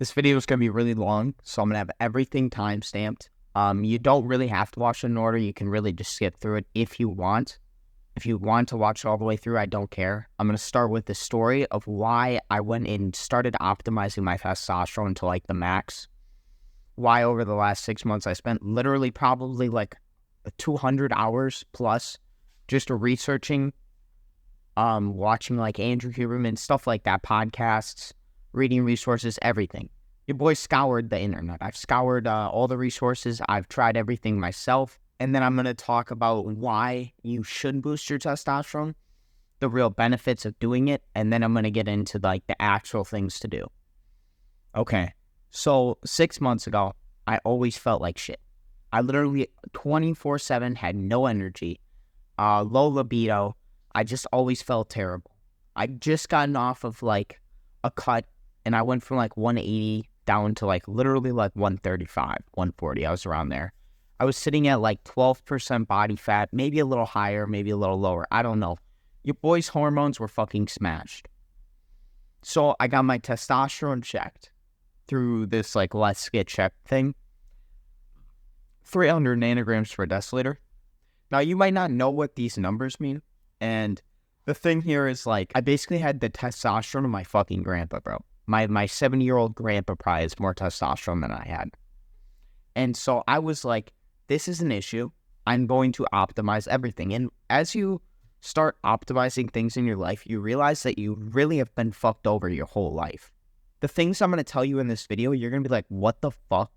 This video is going to be really long, so I'm going to have everything time-stamped. You don't really have to watch it in order. You can really just skip through it if you want. If you want to watch it all the way through, I don't care. I'm going to start with the story of why I went and started optimizing my testosterone to like the max. Why over the last 6 months I spent literally probably like 200 hours plus just researching, watching like Andrew Huberman, stuff like that, podcasts, reading resources, everything. Your boy scoured the internet. I've scoured all the resources. I've tried everything myself. And then I'm going to talk about why you should boost your testosterone, the real benefits of doing it, and then I'm going to get into like the actual things to do. Okay, so 6 months ago, I always felt like shit. I literally 24/7 had no energy, low libido. I just always felt terrible. I'd just gotten off of like a cut, and I went from like 180 down to like literally like 135, 140. I was around there. I was sitting at like 12% body fat, maybe a little higher, maybe a little lower. I don't know. Your boy's hormones were fucking smashed. So I got my testosterone checked through this like let's get checked thing. 300 nanograms per deciliter. Now you might not know what these numbers mean. And the thing here is like, I basically had the testosterone of my fucking grandpa, bro. My 70-year-old grandpa probably has more testosterone than I had. And so I was like, this is an issue. I'm going to optimize everything. And as you start optimizing things in your life, you realize that you really have been fucked over your whole life. The things I'm going to tell you in this video, you're going to be like, what the fuck?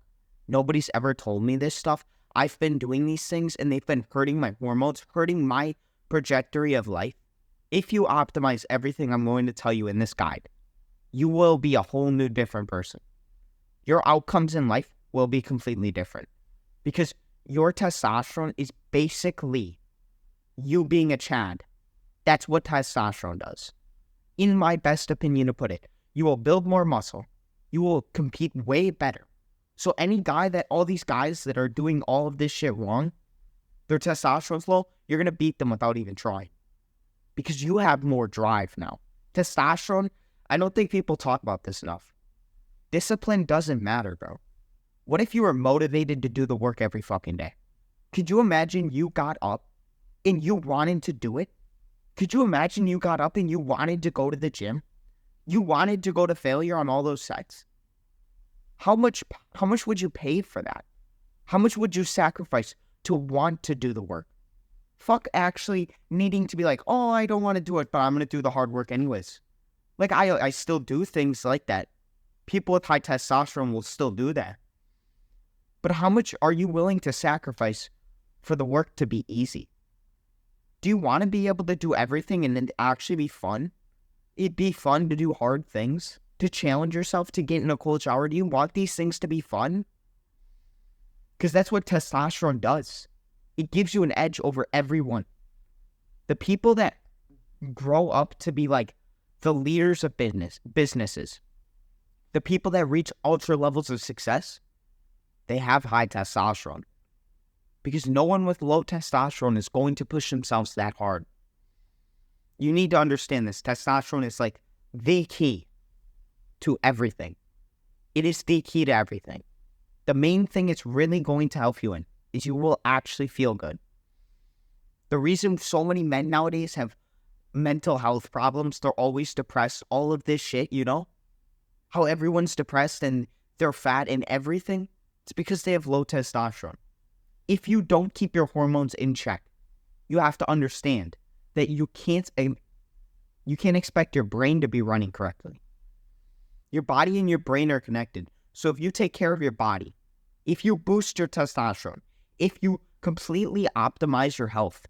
Nobody's ever told me this stuff. I've been doing these things and they've been hurting my hormones, hurting my trajectory of life. If you optimize everything I'm going to tell you in this guide, you will be a whole new different person. Your outcomes in life will be completely different because your testosterone is basically you being a Chad. That's what testosterone does. In my best opinion to put it, you will build more muscle. You will compete way better. So all these guys that are doing all of this shit wrong, their testosterone's low, you're going to beat them without even trying. Because you have more drive now. Testosterone, I don't think people talk about this enough. Discipline doesn't matter, bro. What if you were motivated to do the work every fucking day? Could you imagine you got up and you wanted to do it? Could you imagine you got up and you wanted to go to the gym? You wanted to go to failure on all those sites? How much would you pay for that? How much would you sacrifice to want to do the work? Fuck actually needing to be like, oh, I don't want to do it, but I'm going to do the hard work anyways. Like, I still do things like that. People with high testosterone will still do that. But how much are you willing to sacrifice for the work to be easy? Do you want to be able to do everything and then actually be fun? It'd be fun to do hard things, to challenge yourself, to get in a cold shower. Do you want these things to be fun? Because that's what testosterone does. It gives you an edge over everyone. The people that grow up to be like the leaders of businesses, the people that reach ultra levels of success, they have high testosterone. Because no one with low testosterone is going to push themselves that hard. You need to understand this. Testosterone is like the key to everything. It is the key to everything. The main thing it's really going to help you in is you will actually feel good. The reason so many men nowadays have mental health problems, they're always depressed, all of this shit, you know? How everyone's depressed and they're fat and everything, it's because they have low testosterone. If you don't keep your hormones in check, you have to understand that you can't expect your brain to be running correctly. Your body and your brain are connected. So if you take care of your body, if you boost your testosterone, if you completely optimize your health,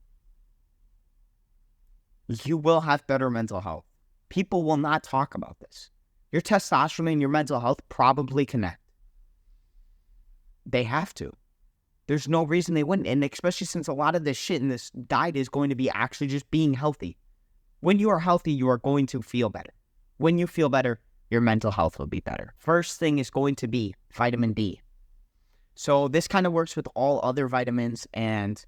you will have better mental health. People will not talk about this. Your testosterone and your mental health probably connect. They have to. There's no reason they wouldn't, and especially since a lot of this shit in this diet is going to be actually just being healthy. When you are healthy, you are going to feel better. When you feel better, your mental health will be better. First thing is going to be vitamin D. So this kind of works with all other vitamins and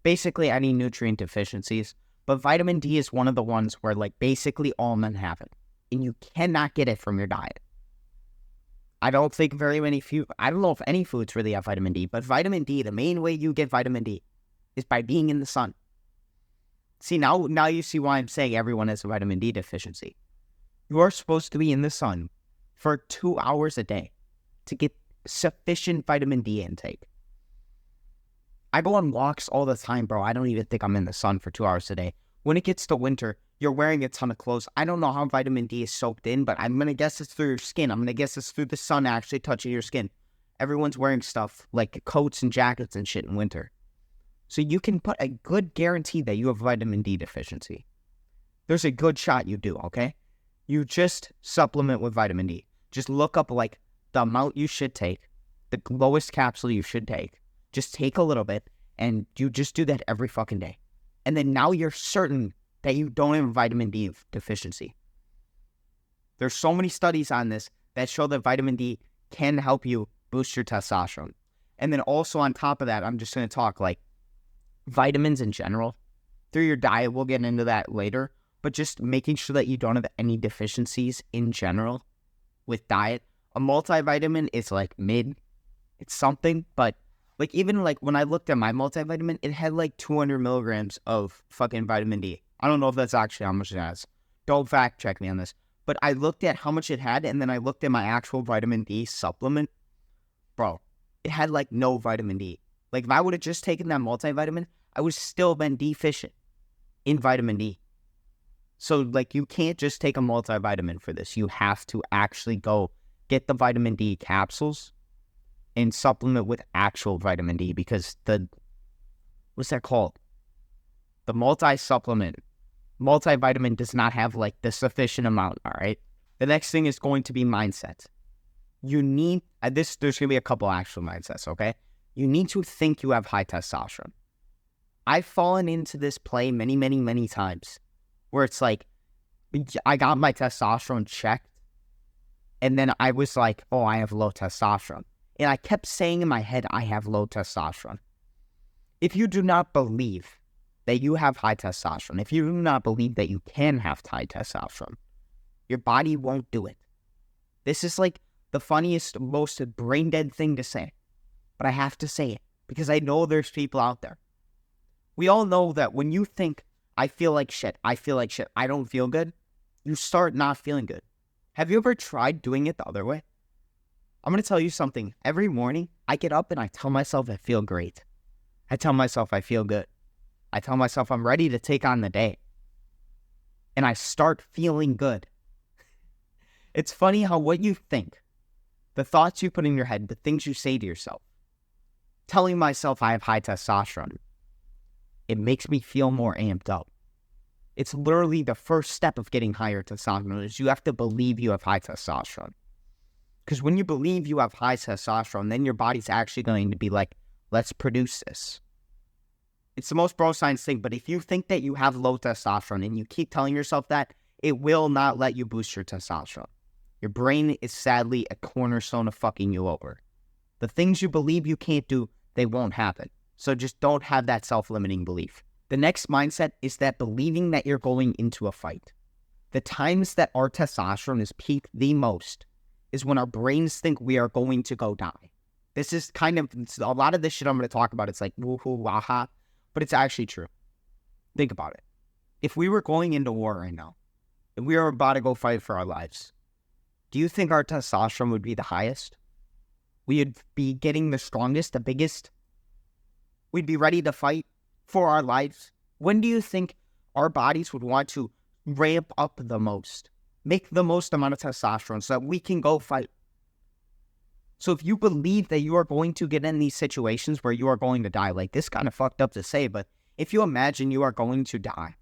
basically any nutrient deficiencies. But vitamin D is one of the ones where like basically all men have it. And you cannot get it from your diet. I don't think very many I don't know if any foods really have vitamin D, but vitamin D, the main way you get vitamin D is by being in the sun. See, now you see why I'm saying everyone has a vitamin D deficiency. You are supposed to be in the sun for 2 hours a day to get sufficient vitamin D intake. I go on walks all the time, bro. I don't even think I'm in the sun for 2 hours a day. When it gets to winter, you're wearing a ton of clothes. I don't know how vitamin D is soaked in, but I'm going to guess it's through your skin. I'm going to guess it's through the sun actually touching your skin. Everyone's wearing stuff like coats and jackets and shit in winter. So you can put a good guarantee that you have vitamin D deficiency. There's a good shot you do, okay? You just supplement with vitamin D. Just look up like the amount you should take, the lowest capsule you should take. Just take a little bit, and you just do that every fucking day. And then now you're certain that you don't have vitamin D deficiency. There's so many studies on this that show that vitamin D can help you boost your testosterone. And then also on top of that, I'm just going to talk like vitamins in general. Through your diet, we'll get into that later. But just making sure that you don't have any deficiencies in general with diet. A multivitamin is like mid. It's something, but like even like when I looked at my multivitamin, it had like 200 milligrams of fucking vitamin D. I don't know if that's actually how much it has. Don't fact check me on this. But I looked at how much it had, and then I looked at my actual vitamin D supplement. Bro, it had like no vitamin D. Like if I would have just taken that multivitamin, I would still been deficient in vitamin D. So like you can't just take a multivitamin for this. You have to actually go get the vitamin D capsules and supplement with actual vitamin D, because what's that called? The multivitamin does not have like the sufficient amount, all right? The next thing is going to be mindset. You need, there's going to be a couple actual mindsets, okay? You need to think you have high testosterone. I've fallen into this play many, many, many times where it's like, I got my testosterone checked, and then I was like, oh, I have low testosterone. And I kept saying in my head, I have low testosterone. If you do not believe that you have high testosterone, if you do not believe that you can have high testosterone, your body won't do it. This is like the funniest, most brain dead thing to say. But I have to say it because I know there's people out there. We all know that when you think, I feel like shit, I don't feel good, you start not feeling good. Have you ever tried doing it the other way? I'm going to tell you something. Every morning, I get up and I tell myself I feel great. I tell myself I feel good. I tell myself I'm ready to take on the day. And I start feeling good. It's funny how what you think, the thoughts you put in your head, the things you say to yourself, telling myself I have high testosterone, it makes me feel more amped up. It's literally the first step of getting higher testosterone is you have to believe you have high testosterone. Because when you believe you have high testosterone, then your body's actually going to be like, let's produce this. It's the most bro science thing, but if you think that you have low testosterone and you keep telling yourself that, it will not let you boost your testosterone. Your brain is sadly a cornerstone of fucking you over. The things you believe you can't do, they won't happen. So just don't have that self-limiting belief. The next mindset is that believing that you're going into a fight. The times that our testosterone is peaked the most is when our brains think we are going to go die. This is kind of, a lot of this shit I'm going to talk about, it's like woohoo, waha, but it's actually true. Think about it. If we were going into war right now, and we were about to go fight for our lives, do you think our testosterone would be the highest? We'd be getting the strongest, the biggest. We'd be ready to fight for our lives. When do you think our bodies would want to ramp up the most? Make the most amount of testosterone so that we can go fight. So if you believe that you are going to get in these situations where you are going to die, like this kind of fucked up to say, but if you imagine you are going to die,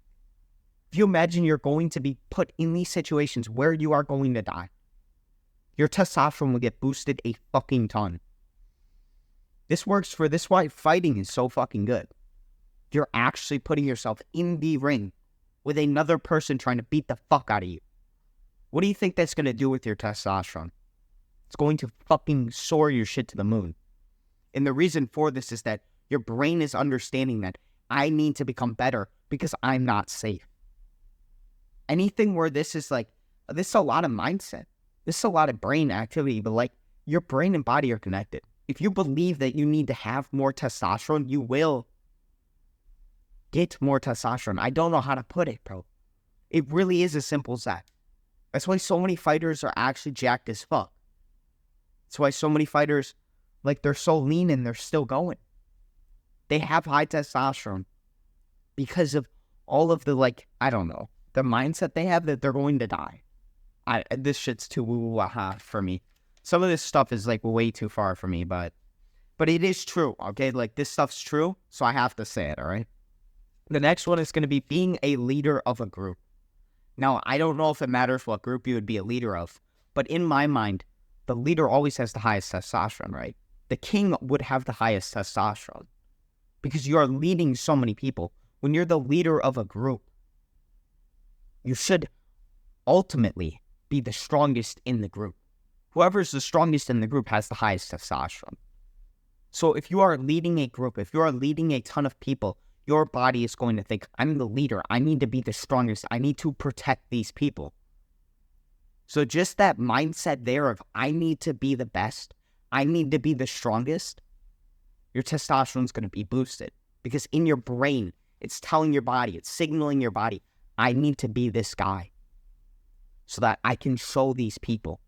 if you imagine you're going to be put in these situations where you are going to die, your testosterone will get boosted a fucking ton. This works for this why fighting is so fucking good. You're actually putting yourself in the ring with another person trying to beat the fuck out of you. What do you think that's going to do with your testosterone? It's going to fucking soar your shit to the moon. And the reason for this is that your brain is understanding that I need to become better because I'm not safe. Anything where this is like, this is a lot of mindset. This is a lot of brain activity, but like, your brain and body are connected. If you believe that you need to have more testosterone, you will get more testosterone. I don't know how to put it, bro. It really is as simple as that. That's why so many fighters are actually jacked as fuck. That's why so many fighters, like, they're so lean and they're still going. They have high testosterone because of all of the, like, I don't know, the mindset they have that they're going to die. This shit's too woo-woo-aha for me. Some of this stuff is, like, way too far for me, but it is true, okay? Like, this stuff's true, so I have to say it, all right? The next one is going to be being a leader of a group. Now, I don't know if it matters what group you would be a leader of, but in my mind, the leader always has the highest testosterone, right? The king would have the highest testosterone because you are leading so many people. When you're the leader of a group, you should ultimately be the strongest in the group. Whoever's the strongest in the group has the highest testosterone. So if you are leading a group, if you are leading a ton of people, your body is going to think, I'm the leader. I need to be the strongest. I need to protect these people. So just that mindset there of, I need to be the best. I need to be the strongest. Your testosterone is going to be boosted. Because in your brain, it's telling your body, it's signaling your body, I need to be this guy. So that I can show these people.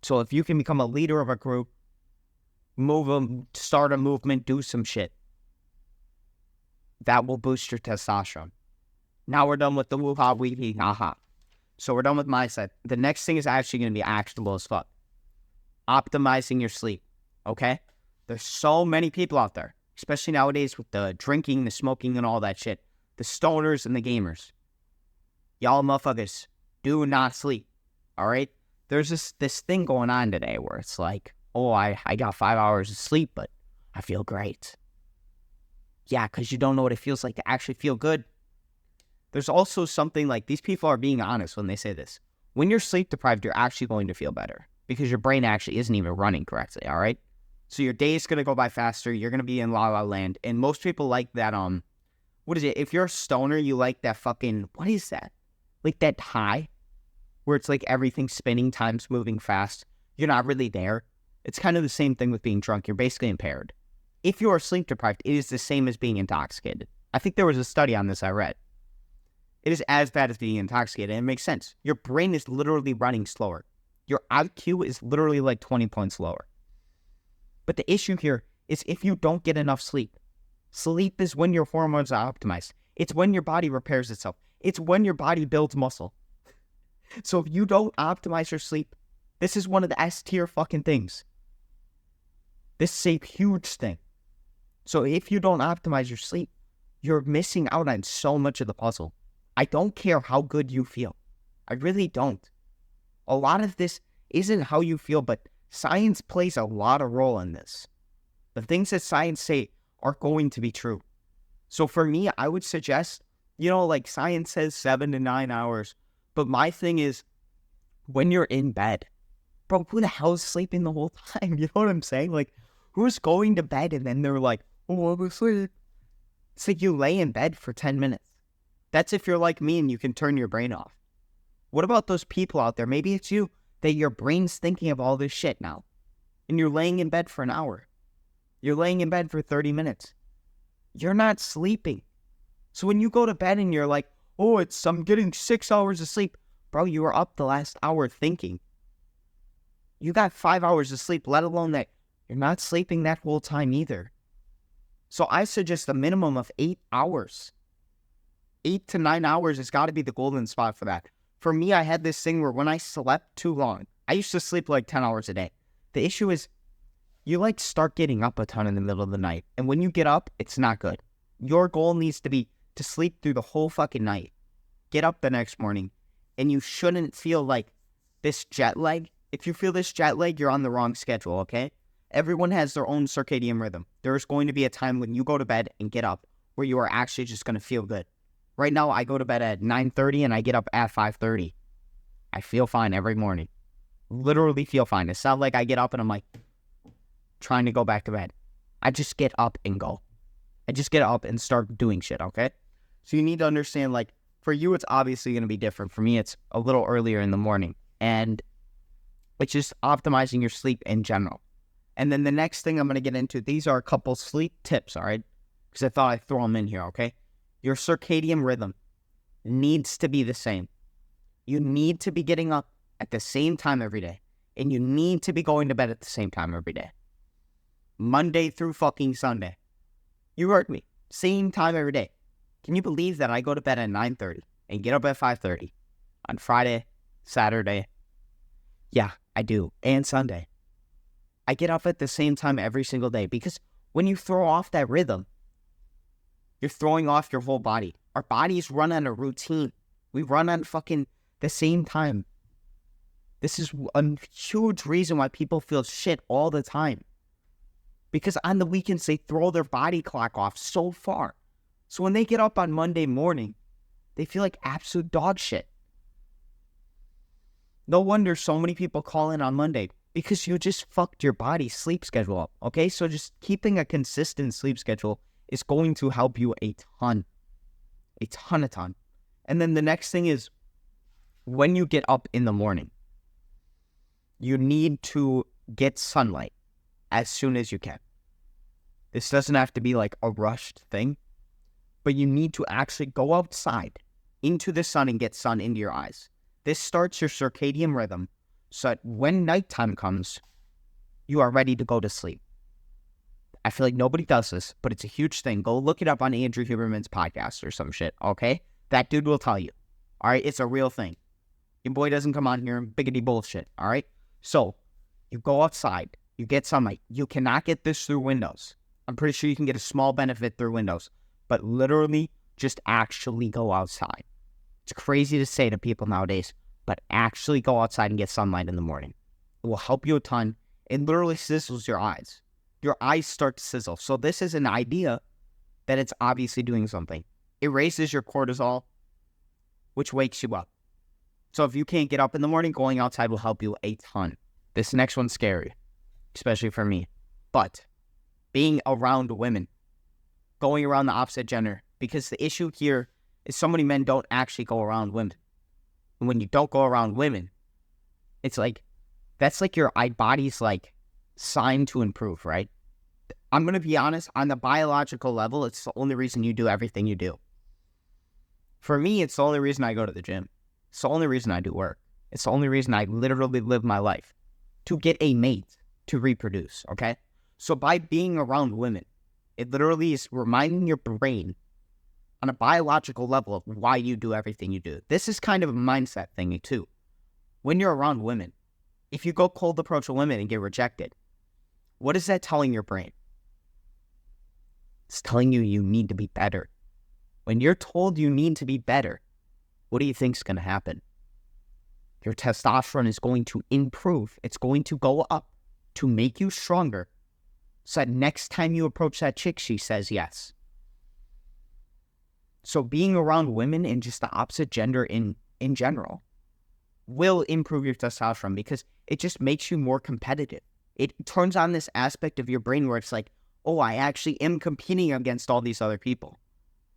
So if you can become a leader of a group, start a movement, do some shit, that will boost your testosterone. Now we're done with the woo-ha, wee-hee, ha-ha. So we're done with my side. The next thing is actually going to be actionable as fuck. Optimizing your sleep, okay? There's so many people out there, especially nowadays with the drinking, the smoking, and all that shit. The stoners and the gamers. Y'all motherfuckers, do not sleep, all right? There's this thing going on today where it's like, oh, I got 5 hours of sleep, but I feel great. Yeah, because you don't know what it feels like to actually feel good. There's also something like, these people are being honest when they say this. When you're sleep deprived, you're actually going to feel better because your brain actually isn't even running correctly, all right? So your day is going to go by faster. You're going to be in la la land. And most people like that, what is it? If you're a stoner, you like that fucking, what is that? Like that high where it's like everything's spinning, time's moving fast. You're not really there. It's kind of the same thing with being drunk. You're basically impaired. If you are sleep deprived, it is the same as being intoxicated. I think there was a study on this I read. It is as bad as being intoxicated, and it makes sense. Your brain is literally running slower. Your IQ is literally like 20 points lower. But the issue here is if you don't get enough sleep. Sleep is when your hormones are optimized. It's when your body repairs itself. It's when your body builds muscle. So if you don't optimize your sleep, this is one of the S tier fucking things. This is a huge thing. So if you don't optimize your sleep, you're missing out on so much of the puzzle. I don't care how good you feel. I really don't. A lot of this isn't how you feel, but science plays a lot of role in this. The things that science say are going to be true. So for me, I would suggest, like science says 7 to 9 hours. But my thing is, when you're in bed, bro, who the hell is sleeping the whole time? You know what I'm saying? Like, who's going to bed and then they're like, oh, I'm asleep. It's like you lay in bed for 10 minutes. That's if you're like me and you can turn your brain off. What about those people out there? Maybe it's you, that your brain's thinking of all this shit now. And you're laying in bed for an hour. You're laying in bed for 30 minutes. You're not sleeping. So when you go to bed and you're like, oh, I'm getting 6 hours of sleep. Bro, you were up the last hour thinking. You got 5 hours of sleep, let alone that you're not sleeping that whole time either. So I suggest a minimum of 8 hours. 8 to 9 hours has got to be the golden spot for that. For me, I had this thing where when I slept too long, I used to sleep like 10 hours a day. The issue is you start getting up a ton in the middle of the night. And when you get up, it's not good. Your goal needs to be to sleep through the whole fucking night. Get up the next morning. And you shouldn't feel like this jet lag. If you feel this jet lag, you're on the wrong schedule, okay? Everyone has their own circadian rhythm. There's going to be a time when you go to bed and get up where you are actually just going to feel good. Right now, I go to bed at 9:30 and I get up at 5:30. I feel fine every morning. Literally feel fine. It's not like I get up and I'm like trying to go back to bed. I just get up and go. I just get up and start doing shit, okay? So you need to understand, for you, it's obviously going to be different. For me, it's a little earlier in the morning. And It's just optimizing your sleep in general. And then the next thing I'm going to get into, these are a couple sleep tips, all right? Because I thought I'd throw them in here, okay? Your circadian rhythm needs to be the same. You need to be getting up at the same time every day. And you need to be going to bed at the same time every day. Monday through fucking Sunday. You heard me. Same time every day. Can you believe that I go to bed at 9:30 and get up at 5:30 on Friday, Saturday? Yeah, I do. And Sunday. I get up at the same time every single day because when you throw off that rhythm, you're throwing off your whole body. Our bodies run on a routine. We run on fucking the same time. This is a huge reason why people feel shit all the time. Because on the weekends, they throw their body clock off so far. So when they get up on Monday morning, they feel like absolute dog shit. No wonder so many people call in on Monday, because you just fucked your body's sleep schedule up, okay? So just keeping a consistent sleep schedule is going to help you a ton. A ton. And then the next thing is, when you get up in the morning, you need to get sunlight as soon as you can. This doesn't have to be like a rushed thing, but you need to actually go outside into the sun and get sun into your eyes. This starts your circadian rhythm so that when nighttime comes, you are ready to go to sleep. I feel like nobody does this, but it's a huge thing. Go look it up on Andrew Huberman's podcast or some shit, okay? That dude will tell you. All right? It's a real thing. Your boy doesn't come on here and biggity bullshit, all right? So, you go outside. You get sunlight. You cannot get this through windows. I'm pretty sure you can get a small benefit through windows, but literally just actually go outside. It's crazy to say to people nowadays, but actually go outside and get sunlight in the morning. It will help you a ton. It literally sizzles your eyes. Your eyes start to sizzle. So this is an idea that it's obviously doing something. It raises your cortisol, which wakes you up. So if you can't get up in the morning, going outside will help you a ton. This next one's scary, especially for me. But being around women, going around the opposite gender, because the issue here is so many men don't actually go around women. And when you don't go around women, it's like, that's like your body's like sign to improve, right? I'm going to be honest, on the biological level, it's the only reason you do everything you do. For me, it's the only reason I go to the gym. It's the only reason I do work. It's the only reason I literally live my life. To get a mate, to reproduce, okay? So by being around women, it literally is reminding your brain on a biological level of why you do everything you do. This is kind of a mindset thing too. When you're around women, if you go cold approach a woman and get rejected, what is that telling your brain? It's telling you you need to be better. When you're told you need to be better, what do you think is going to happen? Your testosterone is going to improve. It's going to go up to make you stronger. So that next time you approach that chick, she says yes. So being around women and just the opposite gender in general will improve your testosterone because it just makes you more competitive. It turns on this aspect of your brain where it's like, oh, I actually am competing against all these other people.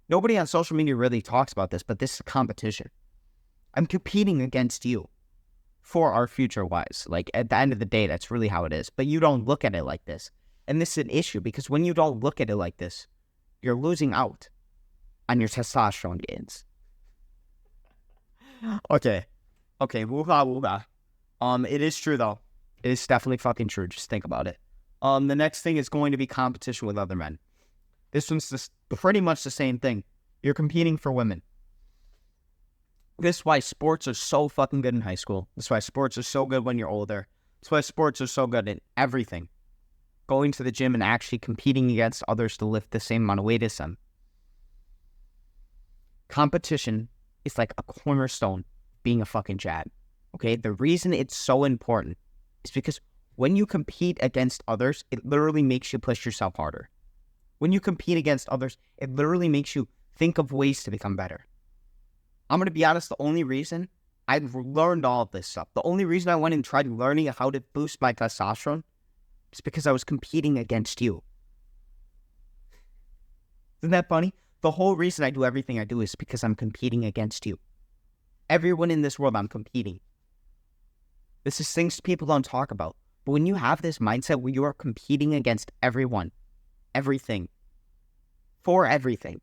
Nobody on social media really talks about this, but this is a competition. I'm competing against you for our future wives. Like, at the end of the day, that's really how it is. But you don't look at it like this. And this is an issue because when you don't look at it like this, you're losing out on your testosterone gains. Okay, move on. It is true, though. It is definitely fucking true. Just think about it. The next thing is going to be competition with other men. This one's just pretty much the same thing. You're competing for women. This is why sports are so fucking good in high school. This is why sports are so good when you're older. This is why sports are so good in everything. Going to the gym and actually competing against others to lift the same amount of weight as them. Competition is like a cornerstone being a fucking Jad. Okay? The reason it's so important is because when you compete against others, it literally makes you push yourself harder. When you compete against others, it literally makes you think of ways to become better. I'm going to be honest, the only reason I've learned all of this stuff, the only reason I went and tried learning how to boost my testosterone is because I was competing against you. Isn't that funny? The whole reason I do everything I do is because I'm competing against you. Everyone in this world, I'm competing. This is things people don't talk about. But when you have this mindset where you are competing against everyone, everything, for everything,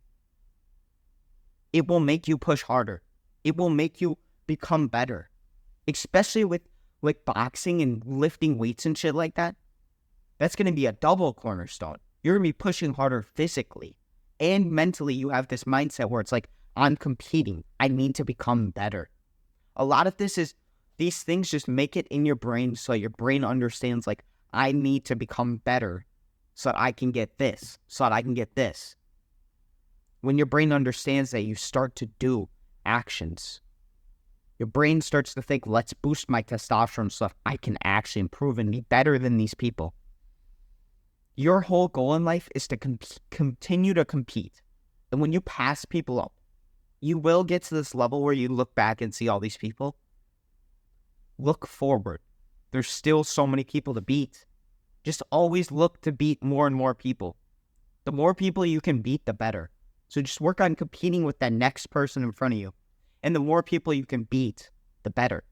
it will make you push harder. It will make you become better. Especially with like boxing and lifting weights and shit like that. That's going to be a double cornerstone. You're going to be pushing harder physically. And mentally, you have this mindset where it's like, I'm competing. I need to become better. A lot of this is, these things just make it in your brain so your brain understands like, I need to become better so that I can get this, so that I can get this. When your brain understands that, you start to do actions. Your brain starts to think, let's boost my testosterone so I can actually improve and be better than these people. Your whole goal in life is to continue to compete. And when you pass people up, you will get to this level where you look back and see all these people. Look forward. There's still so many people to beat. Just always look to beat more and more people. The more people you can beat, the better. So just work on competing with that next person in front of you. And the more people you can beat, the better.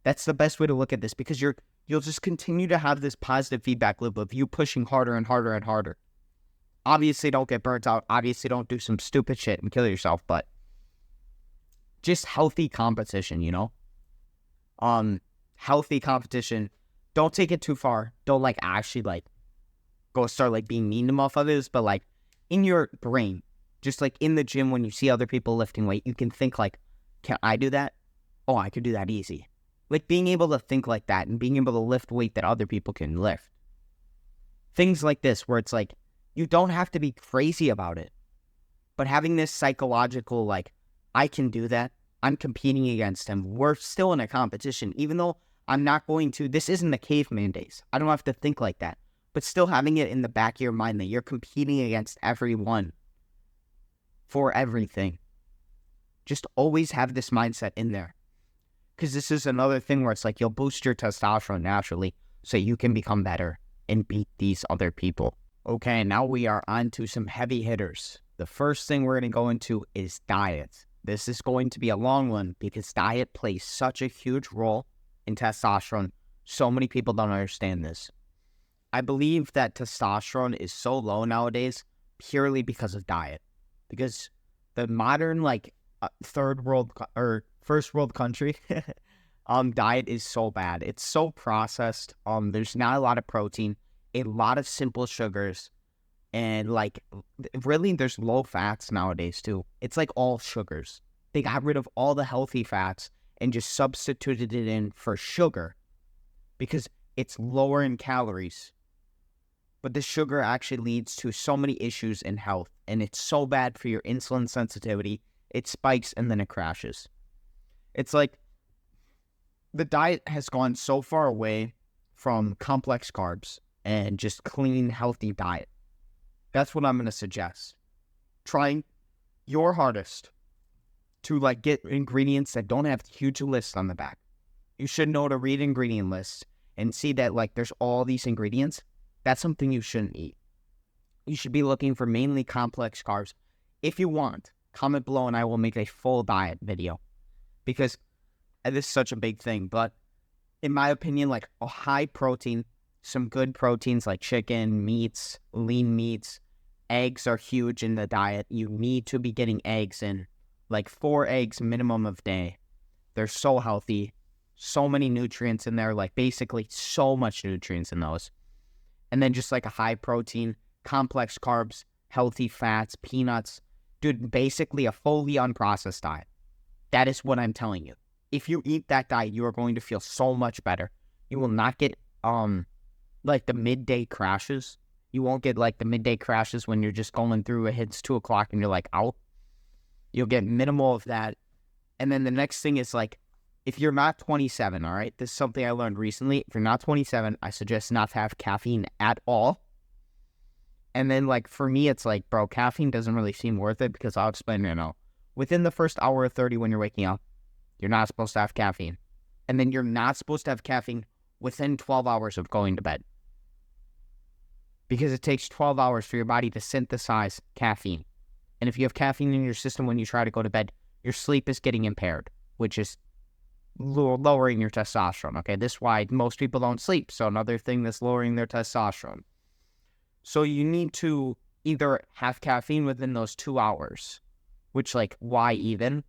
That's the best way to look at this, because you'll just continue to have this positive feedback loop of you pushing harder and harder and harder. Obviously, don't get burnt out. Obviously, don't do some stupid shit and kill yourself, but just healthy competition, you know? Healthy competition. Don't take it too far. Don't like actually like go start like being mean to motherfuckers, but like in your brain, just like in the gym when you see other people lifting weight, you can think like, can I do that? Oh, I could do that easy. Like being able to think like that and being able to lift weight that other people can lift. Things like this where it's like, you don't have to be crazy about it, but having this psychological like, I can do that. I'm competing against him. We're still in a competition, even though I'm not going to, this isn't the caveman days. I don't have to think like that, but still having it in the back of your mind that you're competing against everyone for everything. Just always have this mindset in there. Because this is another thing where it's like you'll boost your testosterone naturally so you can become better and beat these other people. Okay, now we are on to some heavy hitters. The first thing we're going to go into is diet. This is going to be a long one because diet plays such a huge role in testosterone. So many people don't understand this. I believe that testosterone is so low nowadays purely because of diet. Because the modern like third world or first world country diet is so bad. It's so processed. There's not a lot of protein, a lot of simple sugars, and like really there's low fats nowadays too. It's like all sugars. They got rid of all the healthy fats and just substituted it in for sugar because it's lower in calories. But the sugar actually leads to so many issues in health, and it's so bad for your insulin sensitivity. It spikes and then it crashes. It's like the diet has gone so far away from complex carbs and just clean, healthy diet. That's what I'm going to suggest. Trying your hardest to like get ingredients that don't have huge lists on the back. You should know to read ingredient lists and see that like there's all these ingredients. That's something you shouldn't eat. You should be looking for mainly complex carbs. If you want, comment below and I will make a full diet video. Because this is such a big thing. But in my opinion, like a high protein, some good proteins like chicken, meats, lean meats, eggs are huge in the diet. You need to be getting eggs in. Like 4 eggs minimum a day. They're so healthy. So many nutrients in there. Like basically so much nutrients in those. And then just like a high protein, complex carbs, healthy fats, peanuts. Dude, basically a fully unprocessed diet. That is what I'm telling you. If you eat that diet, you are going to feel so much better. You will not get like the midday crashes. You won't get like the midday crashes when you're just going through, it hits 2 o'clock and you're like out. You'll get minimal of that. And then the next thing is like, if you're not 27, all right, this is something I learned recently. If you're not 27, I suggest not to have caffeine at all. And then like for me, it's like, bro, caffeine doesn't really seem worth it because I'll explain right now. Within the first hour or 30 when you're waking up, you're not supposed to have caffeine. And then you're not supposed to have caffeine within 12 hours of going to bed. Because it takes 12 hours for your body to synthesize caffeine. And if you have caffeine in your system when you try to go to bed, your sleep is getting impaired, which is lowering your testosterone. Okay, this is why most people don't sleep. So another thing that's lowering their testosterone. So you need to either have caffeine within those 2 hours, which like why even,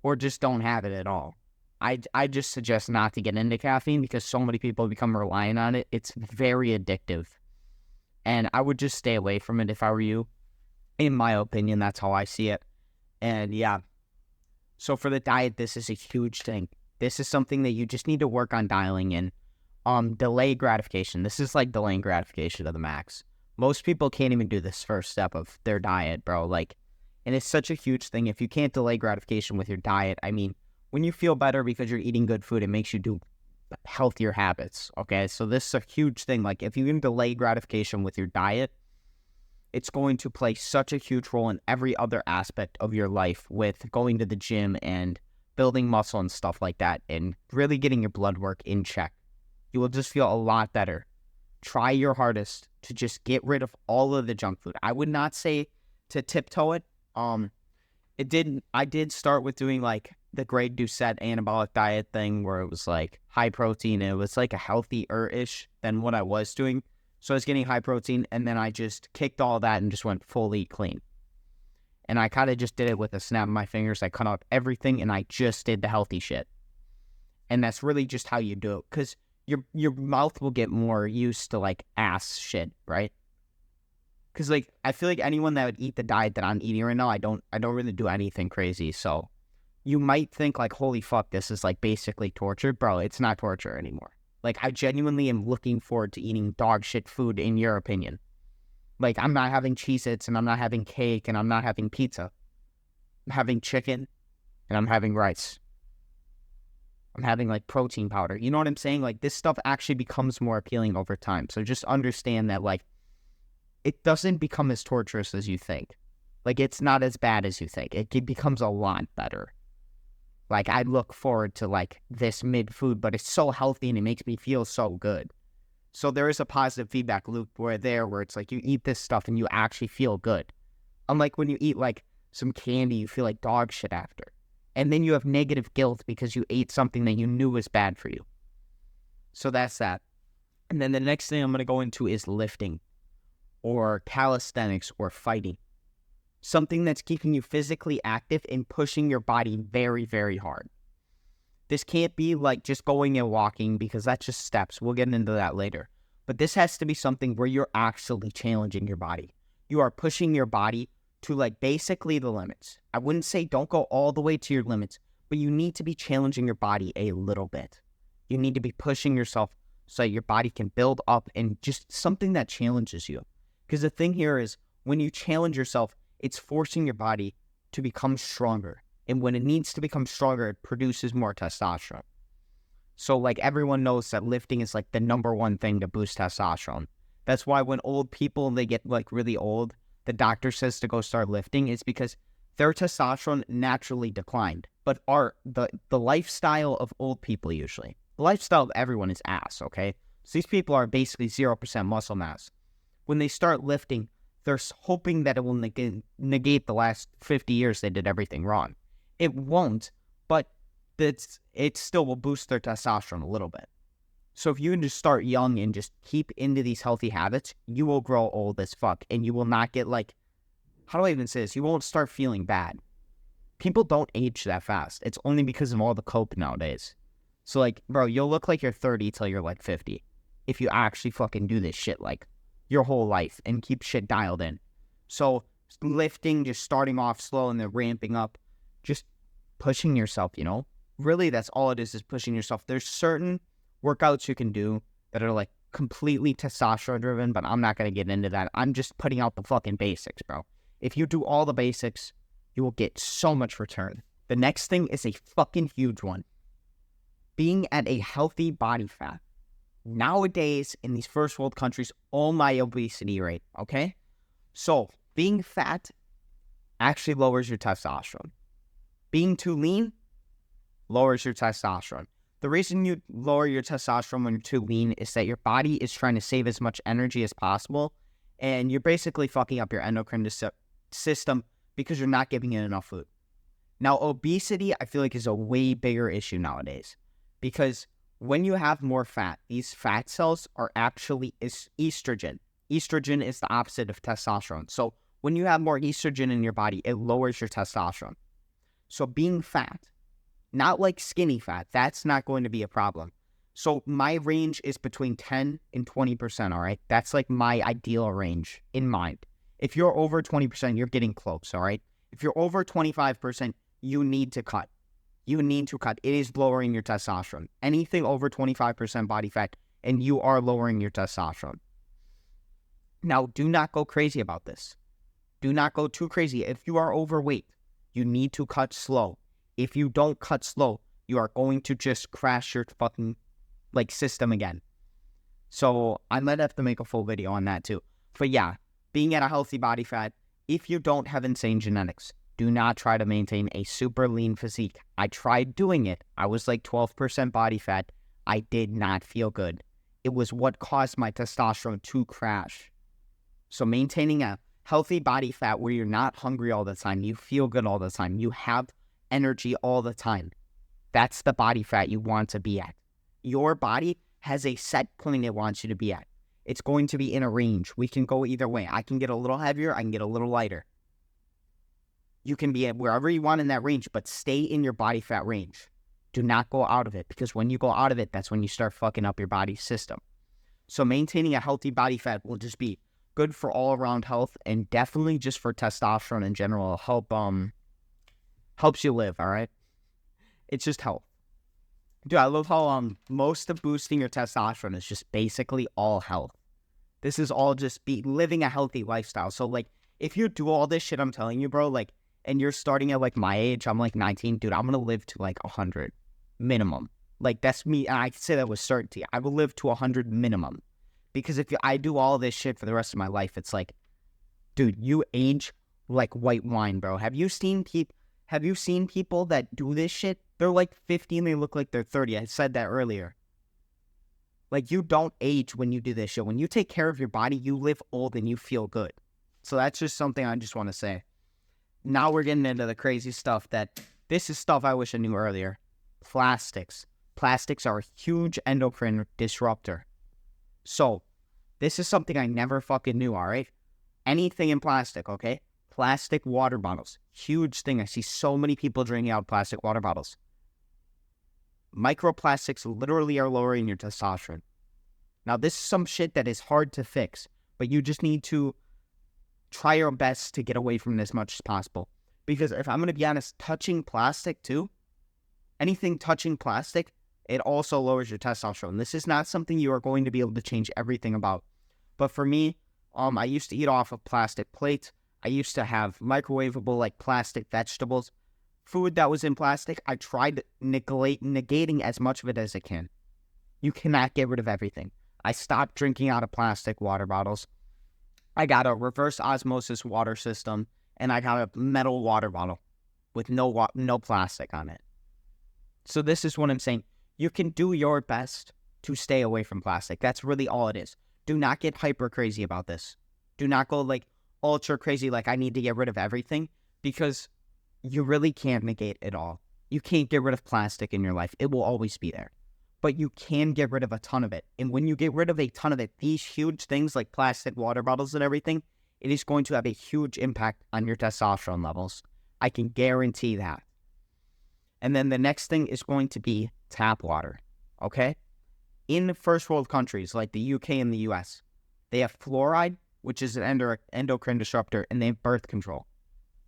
or just don't have it at all. I just suggest not to get into caffeine because so many people become reliant on it. It's very addictive. And I would just stay away from it if I were you. In my opinion, that's how I see it. And yeah. So for the diet, this is a huge thing. This is something that you just need to work on dialing in. Delay gratification. This is like delaying gratification to the max. Most people can't even do this first step of their diet, bro. Like, and it's such a huge thing. If you can't delay gratification with your diet, I mean, when you feel better because you're eating good food, it makes you do healthier habits, okay? So this is a huge thing. Like, if you can delay gratification with your diet, it's going to play such a huge role in every other aspect of your life with going to the gym and building muscle and stuff like that and really getting your blood work in check. You will just feel a lot better. Try your hardest to just get rid of all of the junk food. I would not say to tiptoe it. I did start with doing like the Greg Doucette anabolic diet thing where it was like high protein. And it was like a healthier-ish than what I was doing. So I was getting high protein and then I just kicked all that and just went fully clean. And I kind of just did it with a snap of my fingers. I cut out everything and I just did the healthy shit. And that's really just how you do it. Because your mouth will get more used to like ass shit, right? Because like I feel like anyone that would eat the diet that I'm eating right now, I don't really do anything crazy. So you might think like, holy fuck, this is like basically torture. Bro, it's not torture anymore. Like I genuinely am looking forward to eating dog shit food in your opinion. Like I'm not having Cheez-Its and I'm not having cake and I'm not having pizza. I'm having chicken and I'm having rice. I'm having like protein powder. You know what I'm saying? Like this stuff actually becomes more appealing over time. So just understand that like it doesn't become as torturous as you think. Like it's not as bad as you think. It becomes a lot better. Like I look forward to like this mid food, but it's so healthy and it makes me feel so good. So there is a positive feedback loop where it's like you eat this stuff and you actually feel good. Unlike when you eat like some candy, you feel like dog shit after. And then you have negative guilt because you ate something that you knew was bad for you. So that's that. And then the next thing I'm going to go into is lifting or calisthenics or fighting. Something that's keeping you physically active and pushing your body very, very hard. This can't be like just going and walking because that's just steps. We'll get into that later. But this has to be something where you're actually challenging your body. You are pushing your body to like basically the limits. I wouldn't say don't go all the way to your limits, but you need to be challenging your body a little bit. You need to be pushing yourself so your body can build up and just something that challenges you. Because the thing here is when you challenge yourself, it's forcing your body to become stronger. And when it needs to become stronger, it produces more testosterone. So like everyone knows that lifting is like the number one thing to boost testosterone. That's why when old people, they get like really old, the doctor says to go start lifting is because their testosterone naturally declined. But the lifestyle of old people usually, the lifestyle of everyone is ass, okay? So these people are basically 0% muscle mass. When they start lifting, they're hoping that it will negate the last 50 years they did everything wrong. It won't, but it still will boost their testosterone a little bit. So if you can just start young and just keep into these healthy habits, you will grow old as fuck. And you will not get like, how do I even say this? You won't start feeling bad. People don't age that fast. It's only because of all the coke nowadays. So like, bro, you'll look like you're 30 till you're like 50. If you actually fucking do this shit like your whole life and keep shit dialed in. So lifting, just starting off slow and then ramping up, just pushing yourself, you know? Really, that's all it is pushing yourself. There's certain workouts you can do that are like completely testosterone driven, but I'm not going to get into that. I'm just putting out the fucking basics, bro. If you do all the basics, you will get so much return. The next thing is a fucking huge one. Being at a healthy body fat. Nowadays, in these first world countries, all my obesity rate, okay? So, being fat actually lowers your testosterone. Being too lean lowers your testosterone. The reason you lower your testosterone when you're too lean is that your body is trying to save as much energy as possible, and you're basically fucking up your endocrine system because you're not giving it enough food. Now, obesity, I feel like, is a way bigger issue nowadays. Because when you have more fat, these fat cells are actually estrogen. Estrogen is the opposite of testosterone. So when you have more estrogen in your body, it lowers your testosterone. So being fat, not like skinny fat, that's not going to be a problem. So my range is between 10 and 20%, all right? That's like my ideal range in mind. If you're over 20%, you're getting close, all right? If you're over 25%, you need to cut. You need to cut. It is lowering your testosterone. Anything over 25% body fat, and you are lowering your testosterone. Now, do not go crazy about this. Do not go too crazy. If you are overweight, you need to cut slow. If you don't cut slow, you are going to just crash your fucking system again. So I might have to make a full video on that too. But yeah, being at a healthy body fat, if you don't have insane genetics, do not try to maintain a super lean physique. I tried doing it. I was like 12% body fat. I did not feel good. It was what caused my testosterone to crash. So maintaining a healthy body fat where you're not hungry all the time, you feel good all the time, you have energy all the time. That's the body fat you want to be at. Your body has a set point it wants you to be at. It's going to be in a range. We can go either way. I can get a little heavier. I can get a little lighter. You can be at wherever you want in that range, but stay in your body fat range. Do not go out of it, because when you go out of it, that's when you start fucking up your body system. So maintaining a healthy body fat will just be good for all around health, and definitely just for testosterone in general, helps you live, all right? It's just health. Dude, I love how most of boosting your testosterone is just basically all health. This is all just living a healthy lifestyle. So like, if you do all this shit I'm telling you, bro, like, and you're starting at like my age, I'm like 19, dude, I'm gonna live to like 100 minimum. Like, that's me, and I can say that with certainty. I will live to 100 minimum. Because if I do all this shit for the rest of my life, it's like, dude, you age like white wine, bro. Have you seen people that do this shit? They're like 50 and they look like they're 30. I said that earlier. Like, you don't age when you do this shit. When you take care of your body, you live old and you feel good. So that's just something I just want to say. Now we're getting into the crazy stuff this is stuff I wish I knew earlier. Plastics. Plastics are a huge endocrine disruptor. So, this is something I never fucking knew, all right? Anything in plastic, okay? Plastic water bottles. Huge thing. I see so many people drinking out plastic water bottles. Microplastics literally are lowering your testosterone. Now, this is some shit that is hard to fix, but you just need to try your best to get away from this as much as possible. Because if I'm going to be honest, touching plastic too, anything touching plastic, it also lowers your testosterone. This is not something you are going to be able to change everything about. But for me, I used to eat off of plastic plates. I used to have microwavable, like, plastic vegetables. Food that was in plastic, I tried negating as much of it as I can. You cannot get rid of everything. I stopped drinking out of plastic water bottles. I got a reverse osmosis water system, and I got a metal water bottle with no plastic on it. So this is what I'm saying. You can do your best to stay away from plastic. That's really all it is. Do not get hyper crazy about this. Do not go like ultra crazy, like I need to get rid of everything, because you really can't negate it all. You can't get rid of plastic in your life. It will always be there. But you can get rid of a ton of it. And when you get rid of a ton of it, these huge things like plastic water bottles and everything, it is going to have a huge impact on your testosterone levels. I can guarantee that. And then the next thing is going to be tap water, okay? In first world countries like the UK and the US, they have fluoride, which is an endocrine disruptor, and they have birth control.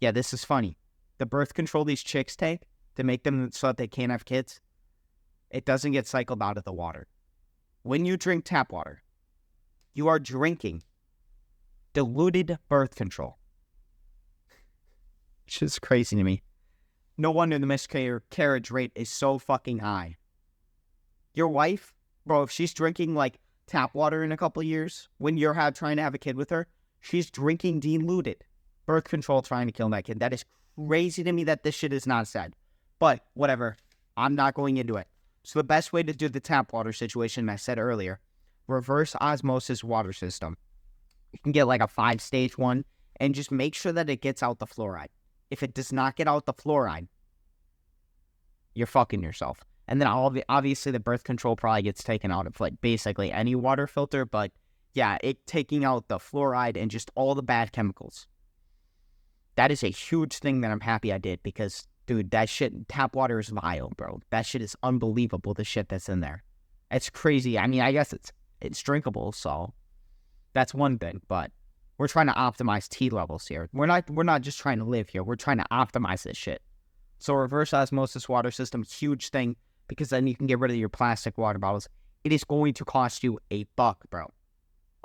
Yeah, this is funny. The birth control these chicks take to make them so that they can't have kids, it doesn't get cycled out of the water. When you drink tap water, you are drinking diluted birth control. It's just crazy to me. No wonder the miscarriage rate is so fucking high. Your wife, bro, if she's drinking like tap water in a couple of years, when you're trying to have a kid with her, she's drinking diluted birth control trying to kill that kid. That is crazy to me that this shit is not said. But whatever, I'm not going into it. So the best way to do the tap water situation, I said earlier, reverse osmosis water system. You can get like a 5-stage one, and just make sure that it gets out the fluoride. If it does not get out the fluoride, you're fucking yourself. And then obviously the birth control probably gets taken out of like basically any water filter. But yeah, it taking out the fluoride and just all the bad chemicals. That is a huge thing that I'm happy I did because, dude, that shit, tap water is vile, bro. That shit is unbelievable, the shit that's in there. It's crazy. I mean, I guess it's drinkable, so that's one thing, but we're trying to optimize T levels here. We're not just trying to live here. We're trying to optimize this shit. So reverse osmosis water system, huge thing, because then you can get rid of your plastic water bottles. It is going to cost you $1, bro.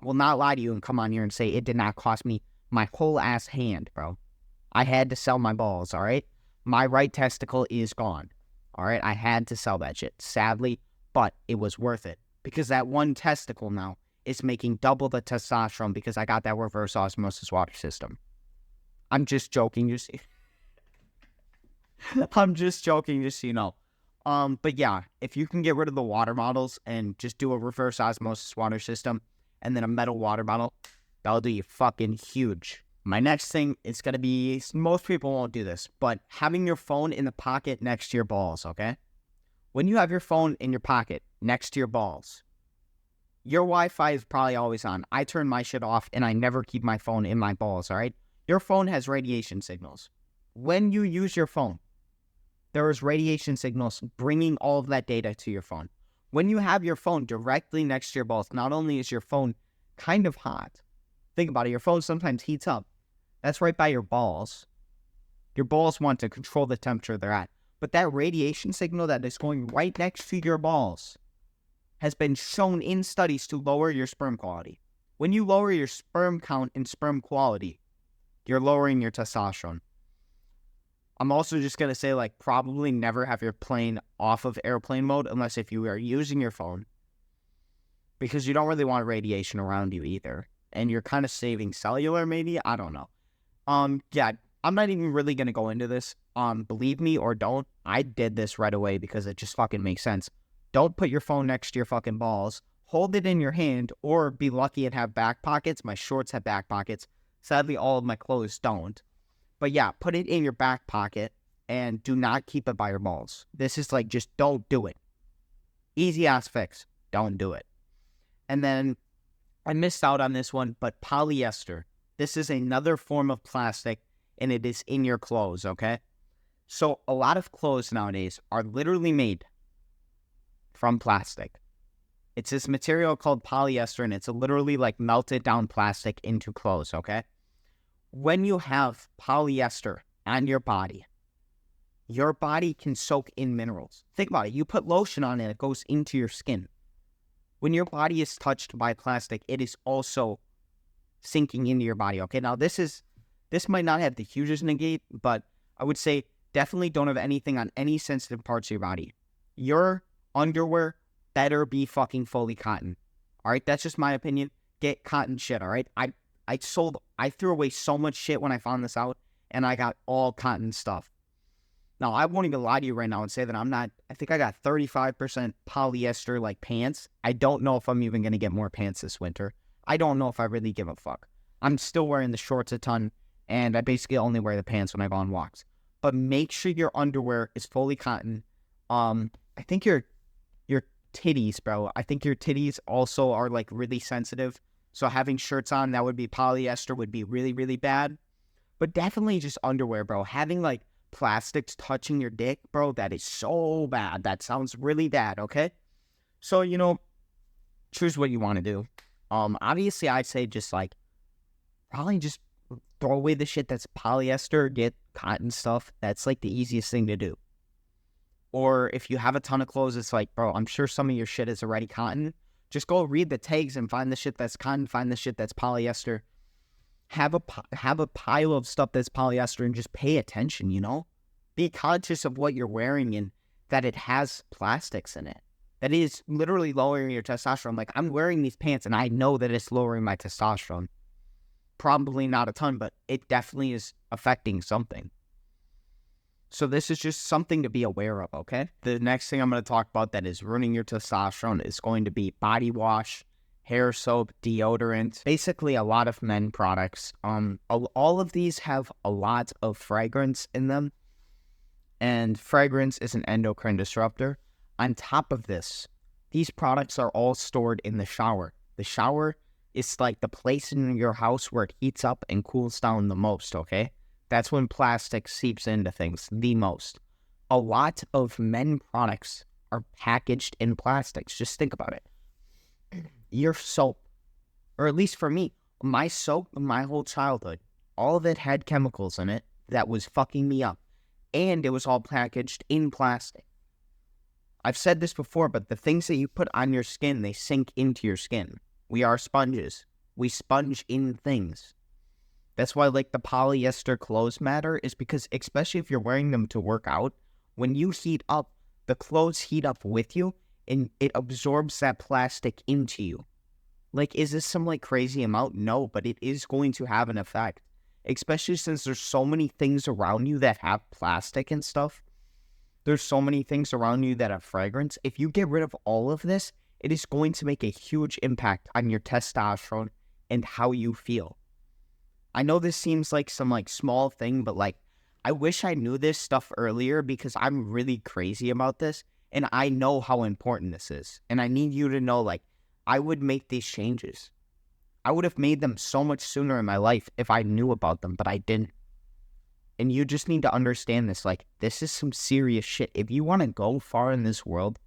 I will not lie to you and come on here and say it did not cost me my whole ass hand, bro. I had to sell my balls, all right? My right testicle is gone, all right? I had to sell that shit, sadly, but it was worth it. Because that one testicle now is making double the testosterone because I got that reverse osmosis water system. I'm just joking, you see. I'm just joking, just so you know. But yeah, if you can get rid of the water bottles and just do a reverse osmosis water system and then a metal water bottle, that'll do you fucking huge. My next thing is going to be, most people won't do this, but having your phone in the pocket next to your balls, okay? When you have your phone in your pocket next to your balls, your Wi-Fi is probably always on. I turn my shit off and I never keep my phone in my balls, all right? Your phone has radiation signals. When you use your phone, there is radiation signals bringing all of that data to your phone. When you have your phone directly next to your balls, not only is your phone kind of hot, think about it, your phone sometimes heats up. That's right by your balls. Your balls want to control the temperature they're at. But that radiation signal that is going right next to your balls has been shown in studies to lower your sperm quality. When you lower your sperm count and sperm quality, you're lowering your testosterone. I'm also just going to say, like, probably never have your plane off of airplane mode unless if you are using your phone, because you don't really want radiation around you either. And you're kind of saving cellular, maybe? I don't know. Yeah, I'm not even really going to go into this. Believe me or don't, I did this right away because it just fucking makes sense. Don't put your phone next to your fucking balls. Hold it in your hand or be lucky and have back pockets. My shorts have back pockets. Sadly, all of my clothes don't. But yeah, put it in your back pocket and do not keep it by your balls. This is like, just don't do it. Easy ass fix. Don't do it. And then I missed out on this one, but polyester. This is another form of plastic, and it is in your clothes, okay? So a lot of clothes nowadays are literally made from plastic. It's this material called polyester, and it's literally like melted down plastic into clothes, okay? When you have polyester on your body can soak in minerals. Think about it. You put lotion on it goes into your skin. When your body is touched by plastic, it is also sinking into your body, okay? Now, this might not have the hugest negate, but I would say definitely don't have anything on any sensitive parts of your body. Your underwear better be fucking fully cotton, all right? That's just my opinion. Get cotton shit, all right? I threw away so much shit when I found this out, and I got all cotton stuff. Now, I won't even lie to you right now and say that I think I got 35% polyester, like, pants. I don't know if I'm even going to get more pants this winter. I don't know if I really give a fuck. I'm still wearing the shorts a ton, and I basically only wear the pants when I go on walks. But make sure your underwear is fully cotton. I think your titties, bro. I think your titties also are, like, really sensitive. So having shirts on that would be polyester would be really, really bad. But definitely just underwear, bro. Having, like, plastics touching your dick, bro, that is so bad. That sounds really bad, okay? So, choose what you want to do. Obviously, I'd say just, like, probably just throw away the shit that's polyester, get cotton stuff. That's, like, the easiest thing to do. Or if you have a ton of clothes, it's like, bro, I'm sure some of your shit is already cotton. Just go read the tags and find the shit that's cotton, find the shit that's polyester. Have a pile of stuff that's polyester and just pay attention, Be conscious of what you're wearing and that it has plastics in it. That is literally lowering your testosterone. Like, I'm wearing these pants and I know that it's lowering my testosterone. Probably not a ton, but it definitely is affecting something. So this is just something to be aware of, okay? The next thing I'm going to talk about that is ruining your testosterone is going to be body wash, hair soap, deodorant, basically a lot of men products. All of these have a lot of fragrance in them, and fragrance is an endocrine disruptor. On top of this, these products are all stored in the shower. The shower is like the place in your house where it heats up and cools down the most, okay? That's when plastic seeps into things the most. A lot of men products are packaged in plastics. Just think about it. Your soap, or at least for me, my soap, my whole childhood, all of it had chemicals in it that was fucking me up. And it was all packaged in plastic. I've said this before, but the things that you put on your skin, they sink into your skin. We are sponges. We sponge in things. That's why, like, the polyester clothes matter, is because, especially if you're wearing them to work out, when you heat up, the clothes heat up with you, and it absorbs that plastic into you. Like, is this some, like, crazy amount? No, but it is going to have an effect. Especially since there's so many things around you that have plastic and stuff. There's so many things around you that have fragrance. If you get rid of all of this, it is going to make a huge impact on your testosterone and how you feel. I know this seems like some like small thing, but like I wish I knew this stuff earlier because I'm really crazy about this and I know how important this is. And I need you to know, like, I would make these changes. I would have made them so much sooner in my life if I knew about them, but I didn't. And you just need to understand this. Like, this is some serious shit. If you want to go far in this world,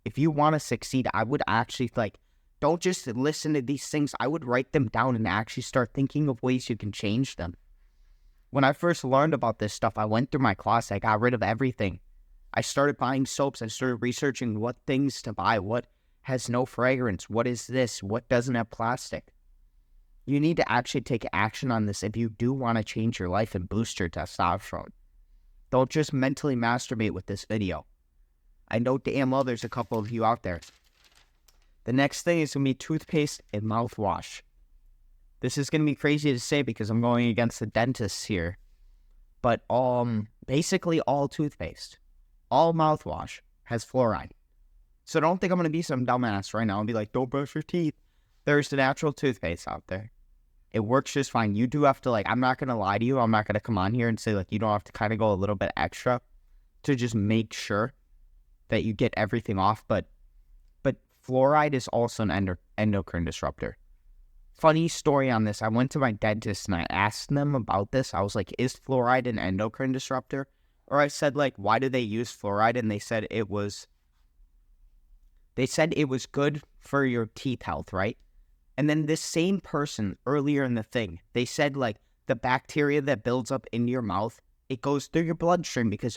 if you want to succeed, I would actually, like, don't just listen to these things. I would write them down and actually start thinking of ways you can change them. When I first learned about this stuff, I went through my closet. I got rid of everything. I started buying soaps. I started researching what things to buy, what has no fragrance, what is this, what doesn't have plastic. You need to actually take action on this if you do want to change your life and boost your testosterone. Don't just mentally masturbate with this video. I know damn well there's a couple of you out there. The next thing is going to be toothpaste and mouthwash. This is going to be crazy to say because I'm going against the dentists here. But basically all toothpaste, all mouthwash has fluoride. So don't think I'm going to be some dumbass right now and be like, don't brush your teeth. There's the natural toothpaste out there. It works just fine. You do have to, like, I'm not going to lie to you. I'm not going to come on here and say, like, you don't have to kind of go a little bit extra to just make sure that you get everything off. But fluoride is also an endocrine disruptor. Funny story on this. I went to my dentist and I asked them about this. I was like, is fluoride an endocrine disruptor? Or I said, like, why do they use fluoride? And they said it was good for your teeth health, right? And then this same person earlier in the thing, they said, like, the bacteria that builds up in your mouth, it goes through your bloodstream because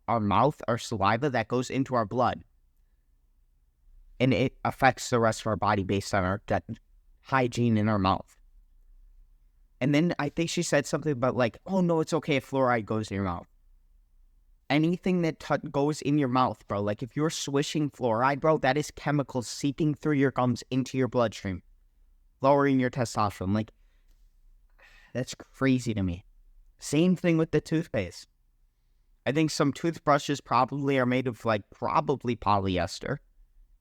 our mouth, our saliva, that goes into our blood. And it affects the rest of our body based on our hygiene in our mouth. And then I think she said something about, like, oh, no, it's okay if fluoride goes in your mouth. Anything that goes in your mouth, bro, like if you're swishing fluoride, bro, that is chemicals seeping through your gums into your bloodstream, lowering your testosterone. Like, that's crazy to me. Same thing with the toothpaste. I think some toothbrushes probably are made of, like, probably polyester.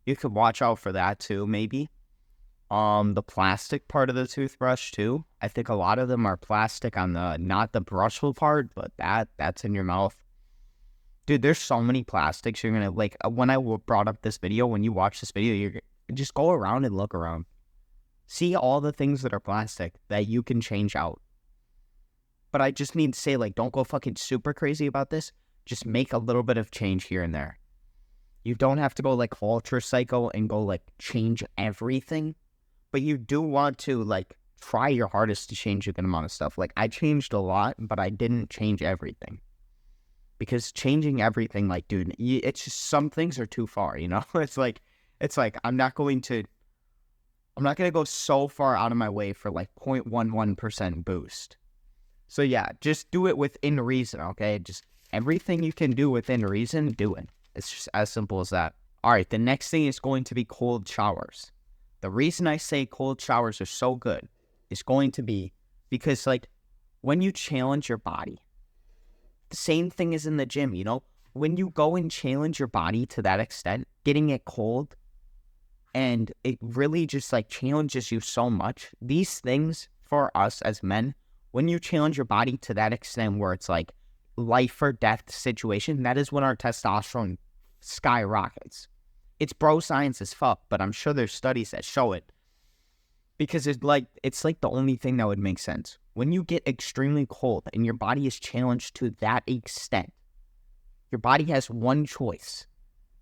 You could watch out for that too, maybe. The plastic part of the toothbrush too. I think a lot of them are plastic on the, not the brushable part, but that's in your mouth. Dude, there's so many plastics. You're gonna, like, when I brought up this video, when you watch this video, you're just go around and look around. See all the things that are plastic that you can change out. But I just need to say, like, don't go fucking super crazy about this. Just make a little bit of change here and there. You don't have to go, like, ultra psycho and go, like, change everything. But you do want to, like, try your hardest to change a good amount of stuff. Like, I changed a lot, but I didn't change everything. Because changing everything, like, dude, it's just, some things are too far, you know? It's like, I'm not going to go so far out of my way for, like, 0.11% boost. So, yeah, just do it within reason, okay? Just everything you can do within reason, do it. It's just as simple as that. All right, the next thing is going to be cold showers. The reason I say cold showers are so good is going to be because, like, when you challenge your body, the same thing as in the gym, you know? When you go and challenge your body to that extent, getting it cold, and it really just, like, challenges you so much. These things, for us as men, when you challenge your body to that extent where it's, like, life or death situation, that is when our testosterone skyrockets. It's bro science as fuck, but I'm sure there's studies that show it. Because it's like the only thing that would make sense. When you get extremely cold and your body is challenged to that extent, your body has one choice.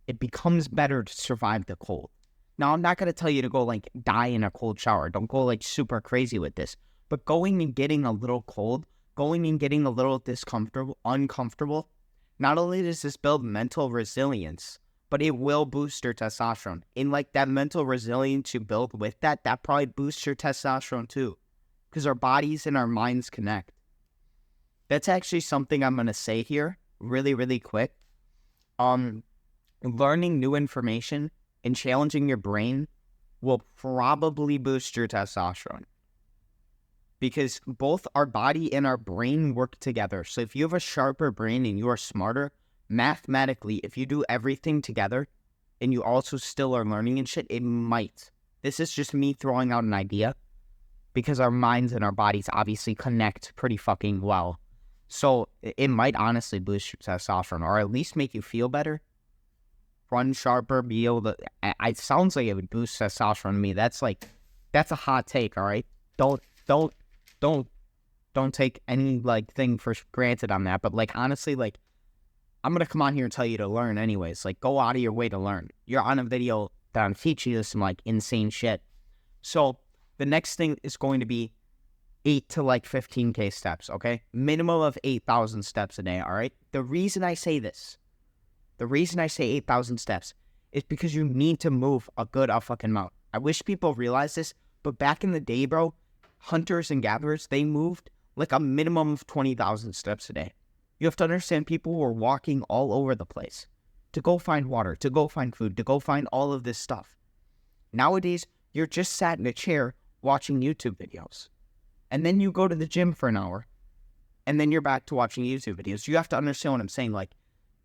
It becomes better to survive the cold. Now, I'm not going to tell you to go like die in a cold shower. Don't go like super crazy with this. But going and getting a little cold, going and getting a little uncomfortable, not only does this build mental resilience, but it will boost your testosterone. And like that mental resilience you build with that probably boosts your testosterone too. Because our bodies and our minds connect. That's actually something I'm going to say here really, really quick. Learning new information and challenging your brain will probably boost your testosterone. Because both our body and our brain work together. So if you have a sharper brain and you are smarter, mathematically, if you do everything together and you also still are learning and shit, it might. This is just me throwing out an idea because our minds and our bodies obviously connect pretty fucking well. So it might honestly boost your testosterone or at least make you feel better. Run sharper, be able to... It sounds like it would boost testosterone to me. That's a hot take, all right? Don't take any like thing for granted on that. But like honestly, like I'm gonna come on here and tell you to learn anyways. Like go out of your way to learn. You're on a video that I'm teaching you some like insane shit. So the next thing is going to be 8 to like 15K steps, okay? Minimum of 8,000 steps a day, all right? The reason I say 8,000 steps is because you need to move a good fucking amount. I wish people realize this, but back in the day, bro, hunters and gatherers, they moved like a minimum of 20,000 steps a day. You have to understand people were walking all over the place to go find water, to go find food, to go find all of this stuff. Nowadays, you're just sat in a chair watching YouTube videos. And then you go to the gym for an hour. And then you're back to watching YouTube videos. You have to understand what I'm saying. Like,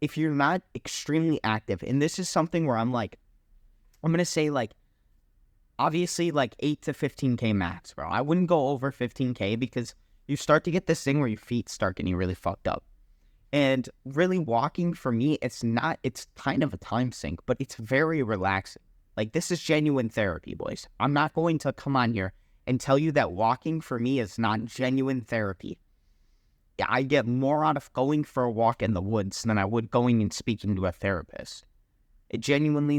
if you're not extremely active, and this is something where I'm going to say like, obviously like 8 to 15K max, bro. I wouldn't go over 15K because you start to get this thing where your feet start getting really fucked up. And really walking for me, it's kind of a time sink, but it's very relaxing. Like this is genuine therapy, boys. I'm not going to come on here and tell you that walking for me is not genuine therapy. Yeah, I get more out of going for a walk in the woods than I would going and speaking to a therapist. It genuinely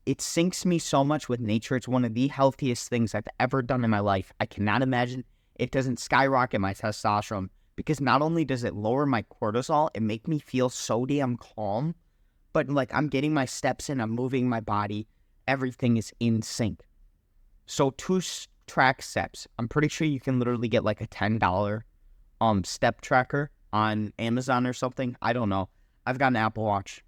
it syncs me so much with nature. It's one of the healthiest things I've ever done in my life. I cannot imagine it doesn't skyrocket my testosterone because not only does it lower my cortisol and make me feel so damn calm, but like I'm getting my steps in, I'm moving my body, everything is in sync. So 2-track steps. I'm pretty sure you can literally get like a $10 step tracker on Amazon or something. I don't know. I've got an Apple Watch